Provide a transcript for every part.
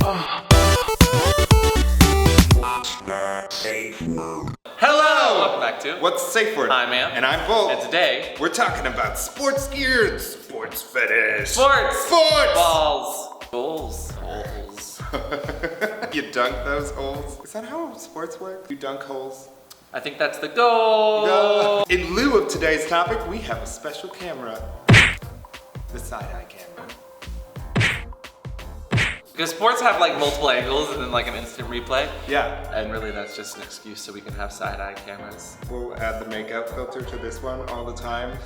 Hello! Welcome back to What's Safeword? I'm Am. And I'm Bull. And today, we're talking about sports gear and sports fetish. Sports! Balls! Holes. You dunk those holes? Is that how sports work? You dunk holes? I think that's the goal! No. In lieu of today's topic, we have a special camera. The side-eye camera. Because sports have like multiple angles and then like an instant replay. Yeah. And really that's just an excuse so we can have side-eye cameras. We'll add the makeup filter to this one all the time.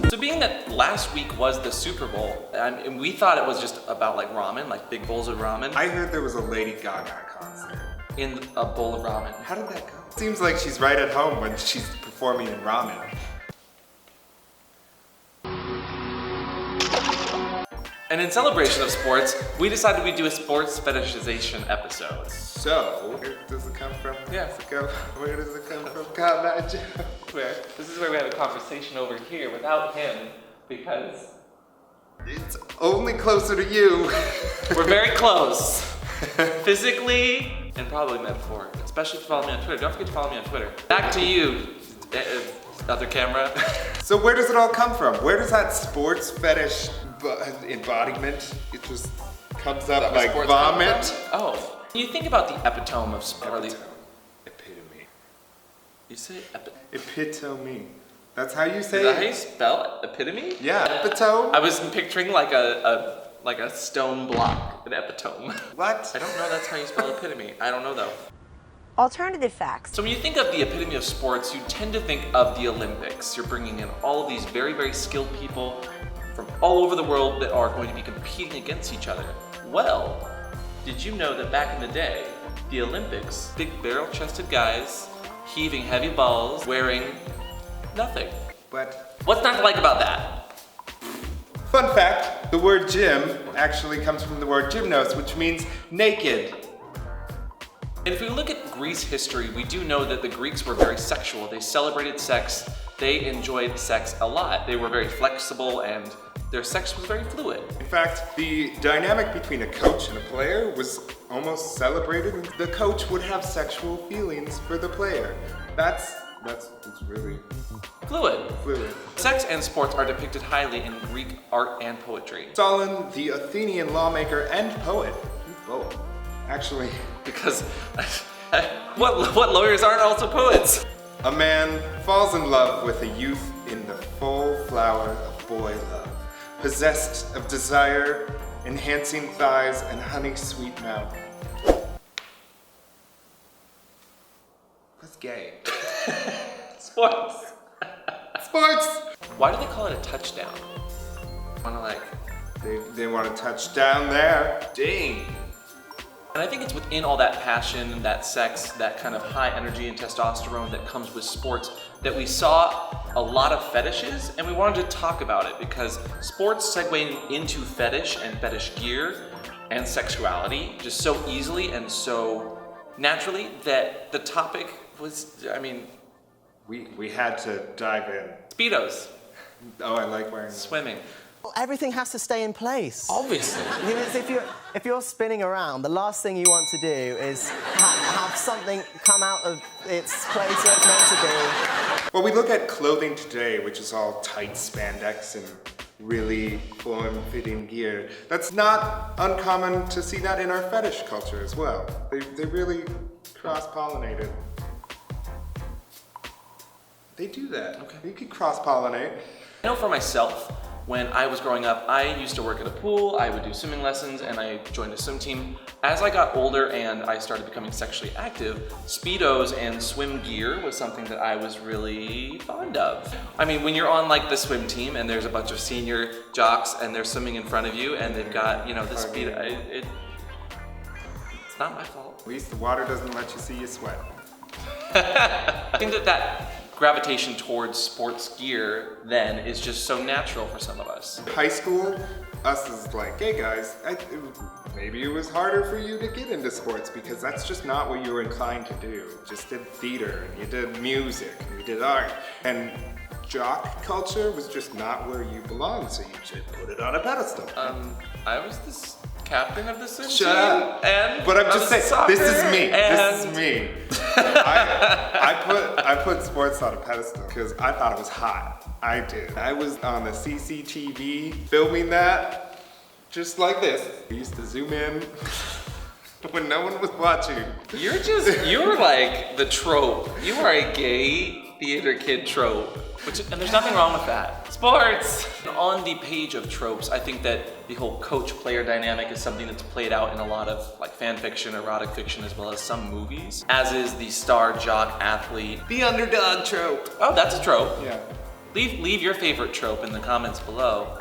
So being that last week was the Super Bowl, and we thought it was just about like ramen, like big bowls of ramen. I heard there was a Lady Gaga concert. In a bowl of ramen. How did that go? Seems like she's right at home when she's performing in ramen. And in celebration of sports, we decided we'd do a sports fetishization episode. So, where does it come from? Yeah. Where does it come from? Combat Joe. This is where we have a conversation over here without him, because It's only closer to you. we're very close. Physically and probably metaphorically, especially if you follow me on Twitter. Don't forget to follow me on Twitter. Back to you, other camera. So where does it all come from? Where does that sports fetish embodiment, it just comes up like vomit? Oh, you think about the epitome of sport. Epitome. You say Epitome. That's how you say Is that how it? you spell epitome? Yeah, epitome. I was picturing like a stone block, an epitome. What? I don't know that's how you spell epitome. I don't know though. Alternative facts. So when you think of the epitome of sports, you tend to think of the Olympics. You're bringing in all of these very, very skilled people from all over the world that are going to be competing against each other. Well, did you know that back in the day, the Olympics, big barrel-chested guys, heaving heavy balls, wearing nothing. But What's not to like about that? fun fact, the word gym actually comes from the word gymnos, which means naked. And if we look at Greece history, we do know that the Greeks were very sexual. They celebrated sex, they enjoyed sex a lot. They were very flexible and their sex was very fluid. In fact, the dynamic between a coach and a player was almost celebrated. The coach would have sexual feelings for the player. That's really Fluid. fluid. Sex and sports are depicted highly in Greek art and poetry. Solon, the Athenian lawmaker and poet, both, actually, Because what lawyers aren't also poets? a man falls in love with a youth in the full flower of boy love, possessed of desire, enhancing thighs and honey-sweet mouth. That's gay. Sports. Sports! Why do they call it a touchdown? Wanna like, They want to touch down there. Dang. and I think it's within all that passion, that sex, that kind of high energy and testosterone that comes with sports that we saw a lot of fetishes, and we wanted to talk about it because sports segue into fetish and fetish gear and sexuality just so easily and so naturally that the topic was, I mean, We had to dive in. Speedos, Oh, I like wearing them. swimming. Well, everything has to stay in place. Obviously. You know, if you're spinning around, the last thing you want to do is have something come out of its place where it's meant to be. Well, we look at clothing today, which is all tight spandex and really form-fitting gear. That's not uncommon to see that in our fetish culture as well. They really cross-pollinated. They do that. Okay. You can cross-pollinate. I know for myself, when I was growing up, I used to work at a pool, I would do swimming lessons, and I joined a swim team. As I got older and I started becoming sexually active, Speedos and swim gear was something that I was really fond of. I mean, when you're on like the swim team and there's a bunch of senior jocks and they're swimming in front of you and they've got, you know, the Speedo, it's not my fault. At least the water doesn't let you see you sweat. I think that gravitation towards sports gear then is just so natural for some of us. High school, us is like, hey guys, maybe it was harder for you to get into sports because that's just not what you were inclined to do. You just did theater, and you did music, and you did art. And jock culture was just not where you belong, so you should put it on a pedestal. I was this captain of the swim Shut team, up. and But I'm I just was saying, soccer, this is me. This and- is me. I put sports on a pedestal because I thought it was hot. I did. I was on the CCTV filming that just like this. We used to zoom in when no one was watching. You're like the trope. You are a gay theater kid trope. And there's nothing wrong with that. Sports! On the page of tropes, I think that the whole coach-player dynamic is something that's played out in a lot of like fan fiction, erotic fiction, as well as some movies. As is the star jock athlete. The underdog trope. Oh, that's a trope. Yeah. Leave your favorite trope in the comments below.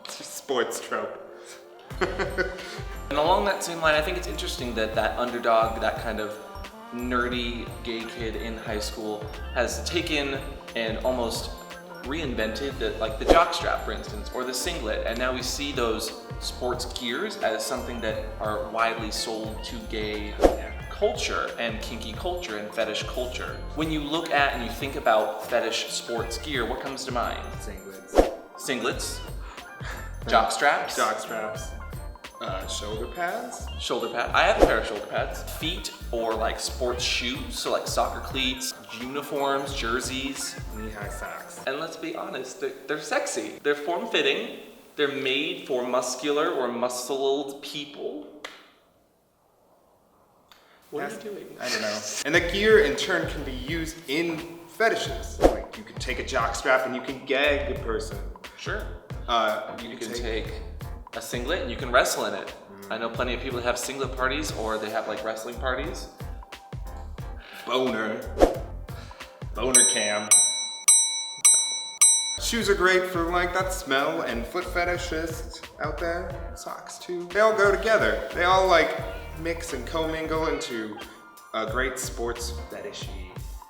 It's a sports trope. And along that same line, I think it's interesting that that underdog, that kind of nerdy gay kid in high school has taken and almost reinvented the jockstrap, for instance, or the singlet, and now we see those sports gears as something that are widely sold to gay culture and kinky culture and fetish culture. When you look at and you think about fetish sports gear, what comes to mind? Singlets, jockstraps, Shoulder pads. shoulder pad. I have a pair of shoulder pads. Feet or like sports shoes, so like soccer cleats, uniforms, jerseys. Knee-high socks. And let's be honest, they're sexy. They're form-fitting. They're made for muscular or muscled people. What are you doing? I don't know. And the gear in turn can be used in fetishes. Like you can take a jockstrap and you can gag a person. Sure. You You can take a singlet and you can wrestle in it. I know plenty of people that have singlet parties or they have like wrestling parties. boner cam. Shoes are great for like that smell, and foot fetishists out there. Socks too. They all go together. They all like mix and commingle into a great sports fetishy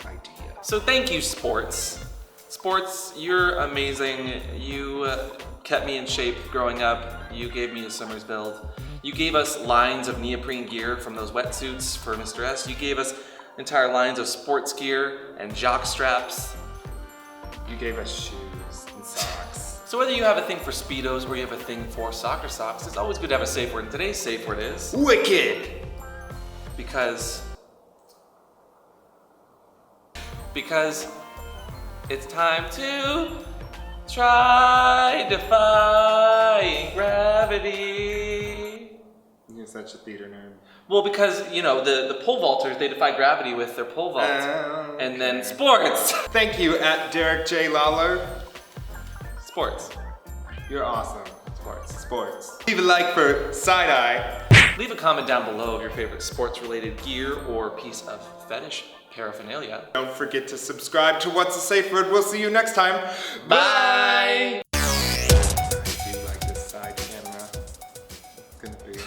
idea. So thank you, sports. Sports, you're amazing. You kept me in shape growing up. You gave me a summer's build. You gave us lines of neoprene gear from those wetsuits for Mr. S. You gave us entire lines of sports gear and jock straps. You gave us shoes and socks. So whether you have a thing for Speedos or you have a thing for soccer socks, it's always good to have a safe word. And today's safe word is Wicked! because it's time to try defying gravity. You're such a theater nerd. Well, because, you know, the pole vaulters, they defy gravity with their pole vault. And then sports. Thank you at Derek J. Lawler. Sports. You're awesome. Sports. Sports. Leave a like for side-eye. Leave a comment down below of your favorite sports-related gear or piece of fetish paraphernalia. Don't forget to subscribe to What's a Safe Word. We'll see you next time. Bye! I do like this side camera. It's gonna be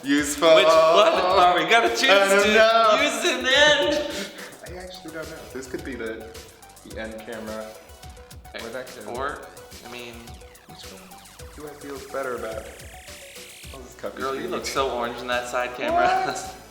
useful. Which one are we gonna choose I don't to know. use in the end? I actually don't know. This could be the end camera. Or that could. Or, I mean, Which one do I feel better about? I'll just cut girl, these you look videos. so orange in that side camera. What?